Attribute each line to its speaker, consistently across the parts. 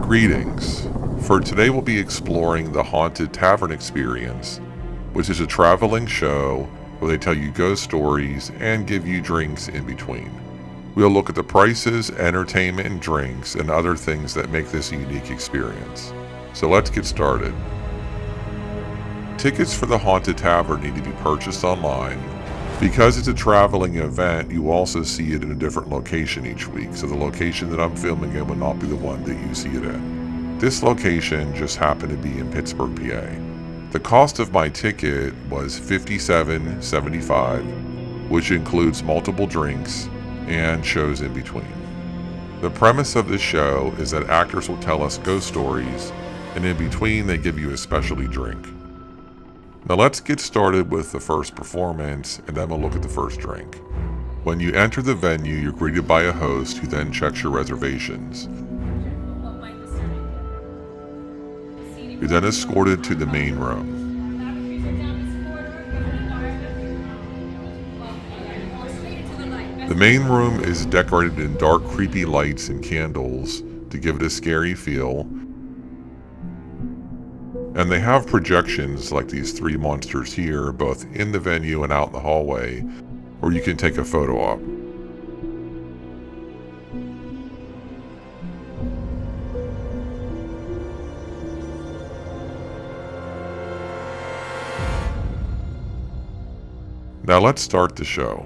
Speaker 1: Greetings. For today we'll be exploring the Haunted Tavern experience, which is a traveling show where they tell you ghost stories and give you drinks in between. We'll look at the prices, entertainment, and drinks, and other things that make this a unique experience. So let's get started. Tickets for the Haunted Tavern need to be purchased online. Because it's a traveling event, you also see it in a different location each week, so the location that I'm filming in would not be the one that you see it in. This location just happened to be in Pittsburgh, PA. The cost of my ticket was $57.75, which includes multiple drinks and shows in between. The premise of this show is that actors will tell us ghost stories, and in between they give you a specialty drink. Now let's get started with the first performance, and then we'll look at the first drink. When you enter the venue, you're greeted by a host who then checks your reservations. You're then escorted to the main room. The main room is decorated in dark, creepy lights and candles to give it a scary feel. And they have projections like these three monsters here, both in the venue and out in the hallway, where you can take a photo op. Now let's start the show.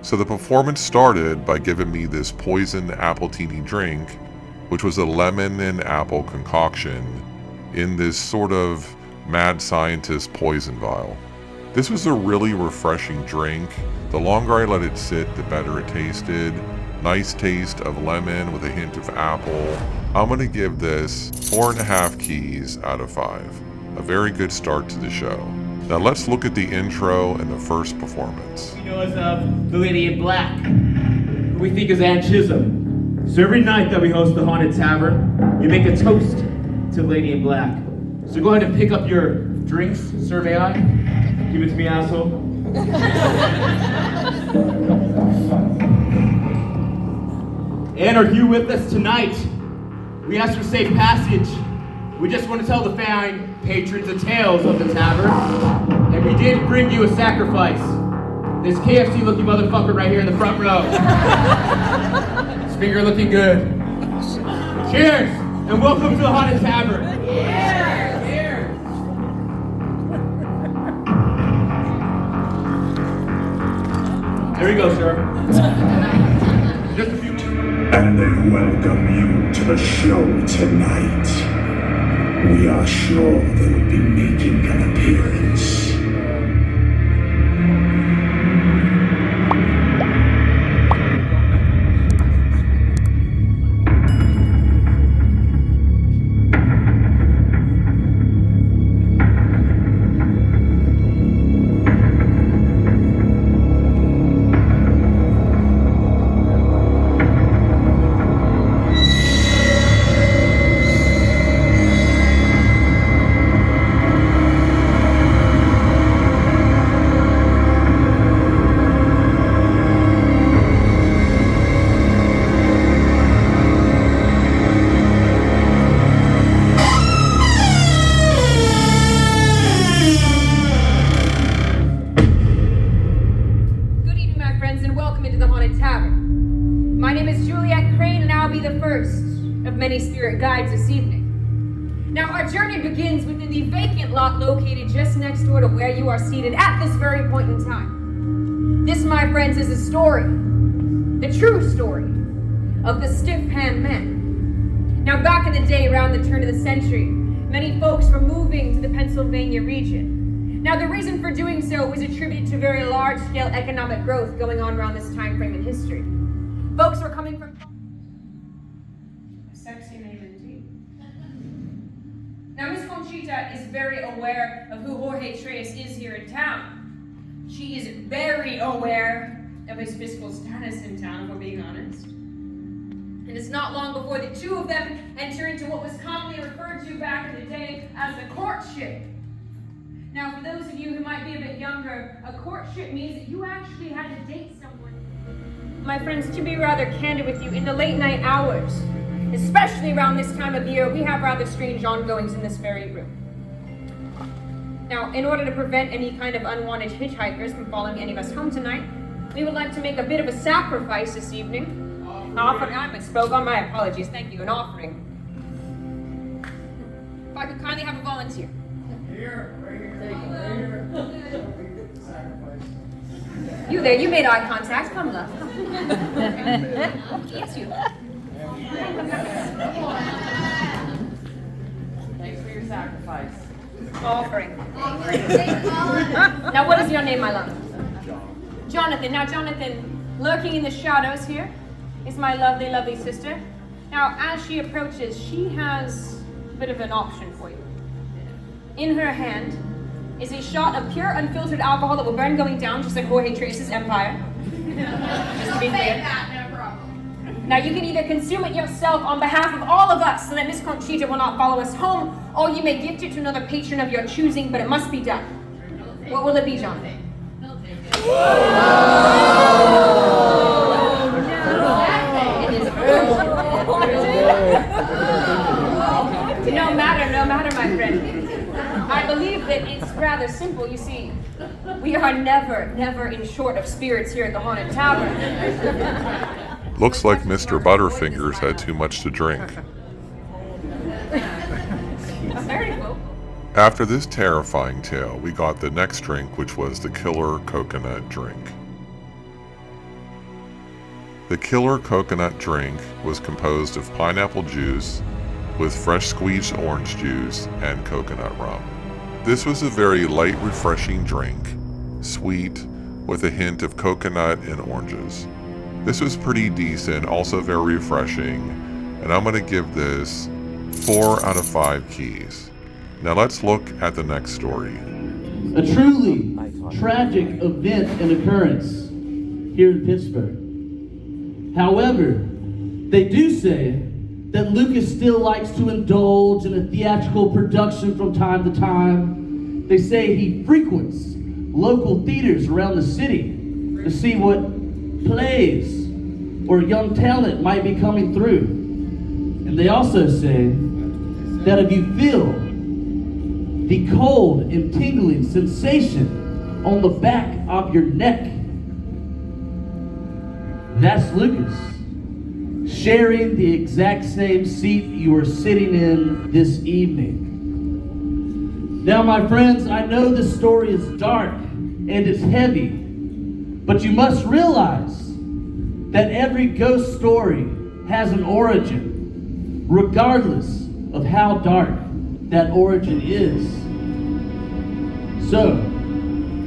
Speaker 1: So the performance started by giving me this poison appletini drink, which was a lemon and apple concoction in this sort of mad scientist poison vial. This was a really refreshing drink. The longer I let it sit, the better it tasted. Nice taste of lemon with a hint of apple. I'm gonna give this 4.5 keys out of 5. A very good start to the show. Now let's look at the intro and the first performance.
Speaker 2: We know as the Lady in Black, who we think is Ann Chisholm. So every night that we host the Haunted Tavern, we make a toast to Lady in Black. So go ahead and pick up your drinks, sir, may I? Give it to me, asshole. And are you with us tonight? We ask for safe passage. We just want to tell the fine patrons the tales of the tavern. And we did bring you a sacrifice. This KFC looking motherfucker right here in the front row. His finger looking good. Cheers! And welcome to the Haunted Tavern. Cheers! Cheers! There you go, sir. Just a few minutes.
Speaker 3: And they welcome you to the show tonight. We are sure they will be making an appearance.
Speaker 4: Guides this evening. Now our journey begins within the vacant lot located just next door to where you are seated at this very point in time. This, my friends, is a story, the true story, of the Stiff-Hand Men. Now back in the day, around the turn of the century, many folks were moving to the Pennsylvania region. Now the reason for doing so was attributed to very large-scale economic growth going on around this time frame in history. Folks were coming from sexy name indeed. Now, Miss Conchita is very aware of who Jorge Treyes is here in town. She is very aware of his fiscal status in town, if we're being honest. And it's not long before the two of them enter into what was commonly referred to back in the day as the courtship. Now, for those of you who might be a bit younger, a courtship means that you actually had to date someone. My friends, to be rather candid with you, in the late night hours, Especially around this time of year, we have rather strange ongoings in this very room. Now, in order to prevent any kind of unwanted hitchhikers from following any of us home tonight, we would like to make a bit of a sacrifice this evening. Offering, I misspoke, on my apologies, thank you, an offering. If I could kindly have a volunteer. You there, you made eye contact, come love. Yes, you.
Speaker 5: Thanks for your sacrifice.
Speaker 4: Offering. Now, what is your name, my love? Jonathan. Now, Jonathan, lurking in the shadows here is my lovely, lovely sister. Now, as she approaches, she has a bit of an option for you. In her hand is a shot of pure, unfiltered alcohol that will burn going down, just like Jorge Trace's Empire. Just to be clear. Now, you can either consume it yourself on behalf of all of us so that Miss Conchita will not follow us home, or you may gift it to another patron of your choosing, but it must be done. What will it be, Jonathan? No matter, my friend. I believe that it's rather simple. You see, we are never in short of spirits here at the Haunted Tavern.
Speaker 1: Looks like Mr. Butterfingers had too much to drink.
Speaker 4: Very cool.
Speaker 1: After this terrifying tale, we got the next drink, which was the Killer Coconut Drink. The Killer Coconut Drink was composed of pineapple juice with fresh squeezed orange juice and coconut rum. This was a very light, refreshing drink, sweet, with a hint of coconut and oranges. This was pretty decent, also very refreshing, and I'm going to give this 4 out of 5 keys. Now let's look at the next story.
Speaker 6: A truly tragic event and occurrence here in Pittsburgh. However, they do say that Lucas still likes to indulge in a theatrical production from time to time. They say he frequents local theaters around the city to see what plays or young talent might be coming through. And they also say that if you feel the cold and tingling sensation on the back of your neck, that's Lucas, sharing the exact same seat you are sitting in this evening. Now, my friends, I know this story is dark and it's heavy, but you must realize that every ghost story has an origin, regardless of how dark that origin is. So,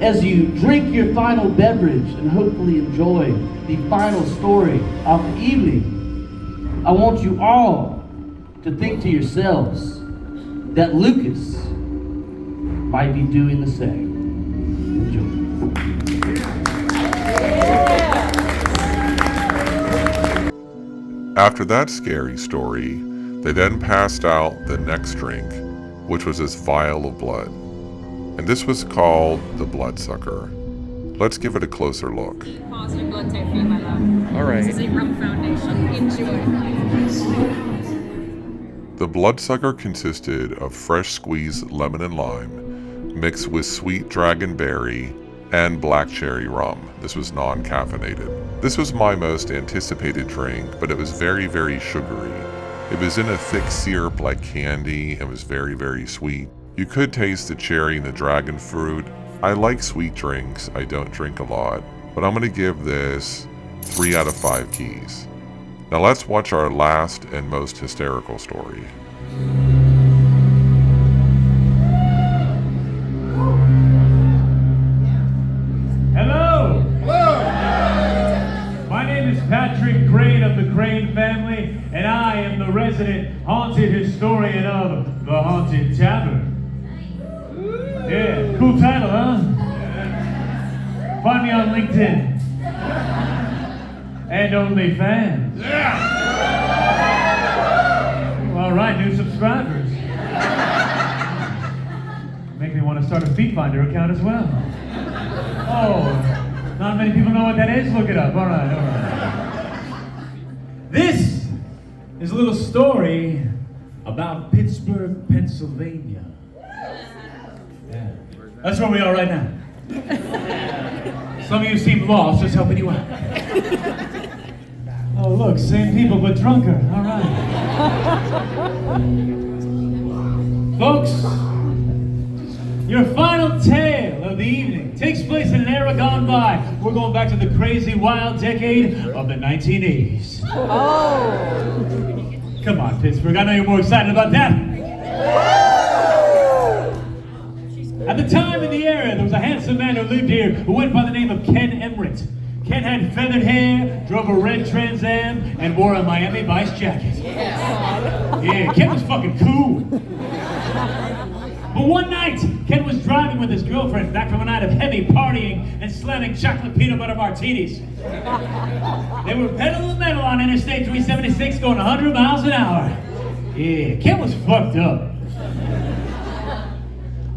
Speaker 6: as you drink your final beverage and hopefully enjoy the final story of the evening, I want you all to think to yourselves that Lucas might be doing the same. Enjoy.
Speaker 1: After that scary story, they then passed out the next drink, which was this vial of blood. And this was called the Bloodsucker. Let's give it a closer look.
Speaker 4: Positive blood type for you, my love.
Speaker 5: All right.
Speaker 4: This is a rum foundation. Enjoy.
Speaker 1: The Bloodsucker consisted of fresh squeezed lemon and lime, mixed with sweet dragonberry and black cherry rum. This was non-caffeinated. This was my most anticipated drink, but it was very, very sugary. It was in a thick syrup like candy and was very, very sweet. You could taste the cherry and the dragon fruit. I like sweet drinks. I don't drink a lot, but I'm going to give this 3 out of 5 keys. Now let's watch our last and most hysterical story.
Speaker 7: Hello! My name is Patrick Crane of the Crane family, and I am the resident haunted historian of the Haunted Tavern. Yeah, cool title, huh? Find me on LinkedIn. And OnlyFans. Yeah! All right, new subscribers. Make me want to start a Feet Finder account as well. Oh, not many people know what that is? Look it up. All right. This is a little story about Pittsburgh, Pennsylvania. Yeah. That's where we are right now. Some of you seem lost, just helping you out. Oh, look, same people, but drunker. All right. Folks, your final tale of the evening takes place in an era gone by. We're going back to the crazy, wild decade of the 1980s. Oh! Come on, Pittsburgh, I know you're more excited about that. At the time in the area, there was a handsome man who lived here who went by the name of Ken Emmerich. Ken had feathered hair, drove a red Trans Am, and wore a Miami Vice jacket. Yeah, Ken was fucking cool. But one night, Ken was driving with his girlfriend back from a night of heavy partying and slamming chocolate peanut butter martinis. They were pedal to metal on Interstate 376 going 100 miles an hour. Yeah, Ken was fucked up.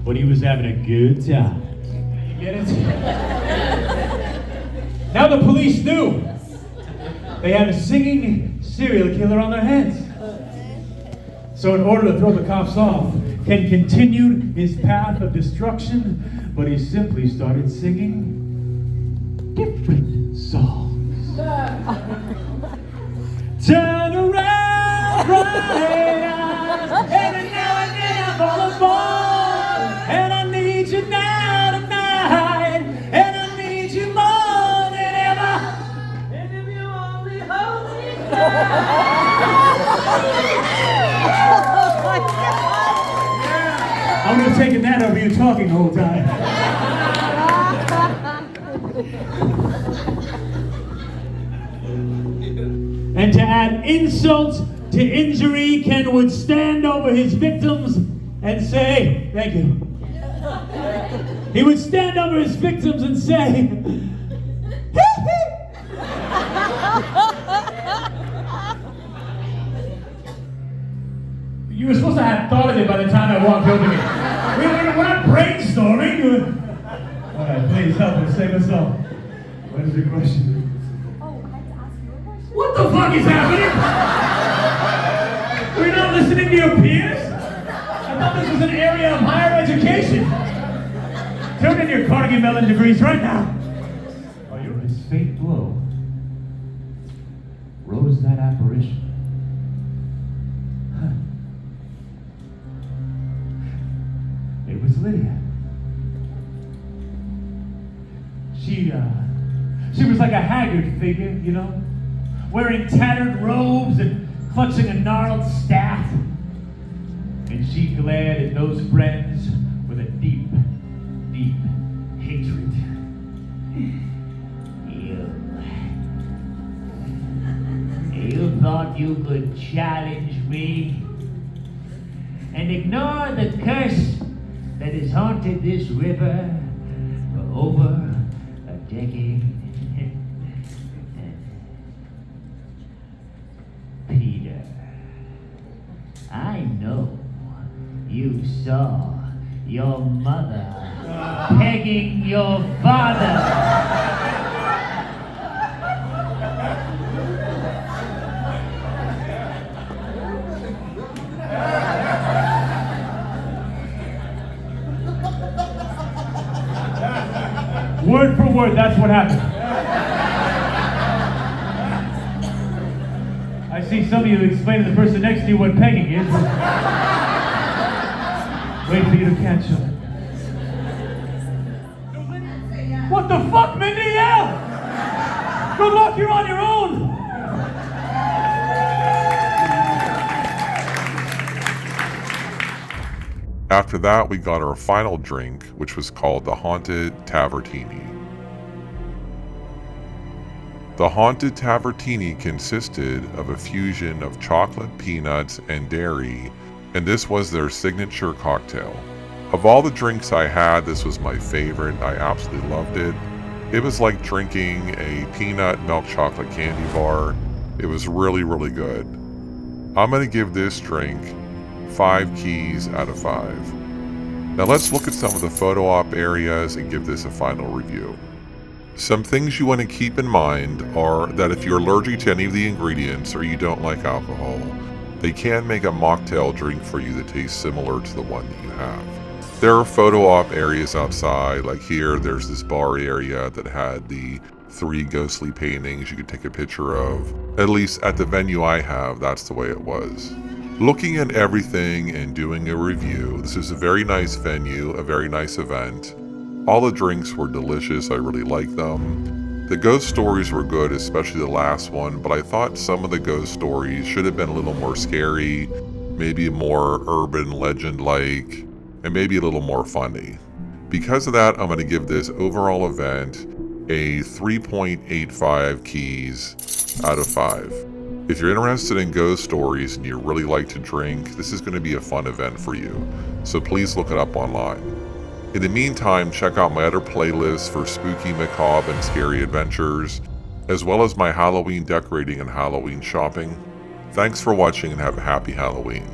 Speaker 7: But he was having a good time. You get it? Now the police knew. They had a singing serial killer on their hands. So in order to throw the cops off, Ken continued his path of destruction, but he simply started singing different songs. Turn around, bright eyes, every now and then I fall apart, and I need you now tonight, and I need you more than ever, and if you only hold me I would have taken that over you talking the whole time. And to add insult to injury, Ken would stand over his victims and say, thank you. He would stand over his victims and say, you were supposed to have thought of it by the time I walked over here. We're not brainstorming. All right, please help us, save us all. What is your question?
Speaker 4: Oh, I have to ask you a question.
Speaker 7: What the fuck is happening? We're not listening to your peers? I thought this was an area of higher education. Turn in your Carnegie Mellon degrees right now. Oh, you're his fate blow. Rose that apparition. It was Lydia. She was like a haggard figure, you know, wearing tattered robes and clutching a gnarled staff. And she glared at those friends with a deep, deep hatred. You thought you could challenge me and ignore the curse that has haunted this river for over a decade. Peter, I know you saw your mother pegging your father. Word for word, that's what happened. I see some of you explain to the person next to you what pegging is. Wait for you to catch up. What the fuck, Mindy? Yeah! Good luck, you're on your own!
Speaker 1: After that, we got our final drink, which was called the Haunted Tavern. The Haunted Tavern consisted of a fusion of chocolate, peanuts, and dairy, and this was their signature cocktail. Of all the drinks I had, this was my favorite. I absolutely loved it. It was like drinking a peanut milk chocolate candy bar. It was really, really good. I'm going to give this drink 5 keys out of 5. Now let's look at some of the photo op areas and give this a final review. Some things you want to keep in mind are that if you're allergic to any of the ingredients or you don't like alcohol, they can make a mocktail drink for you that tastes similar to the one that you have. There are photo op areas outside, like here there's this bar area that had the 3 ghostly paintings you could take a picture of. At least at the venue I have, that's the way it was. Looking at everything and doing a review, this is a very nice venue, a very nice event. All the drinks were delicious, I really liked them. The ghost stories were good, especially the last one, but I thought some of the ghost stories should have been a little more scary, maybe more urban legend-like, and maybe a little more funny. Because of that, I'm going to give this overall event a 3.85 keys out of 5. If you're interested in ghost stories and you really like to drink, this is going to be a fun event for you, so please look it up online. In the meantime, check out my other playlists for spooky, macabre, and scary adventures, as well as my Halloween decorating and Halloween shopping. Thanks for watching and have a happy Halloween.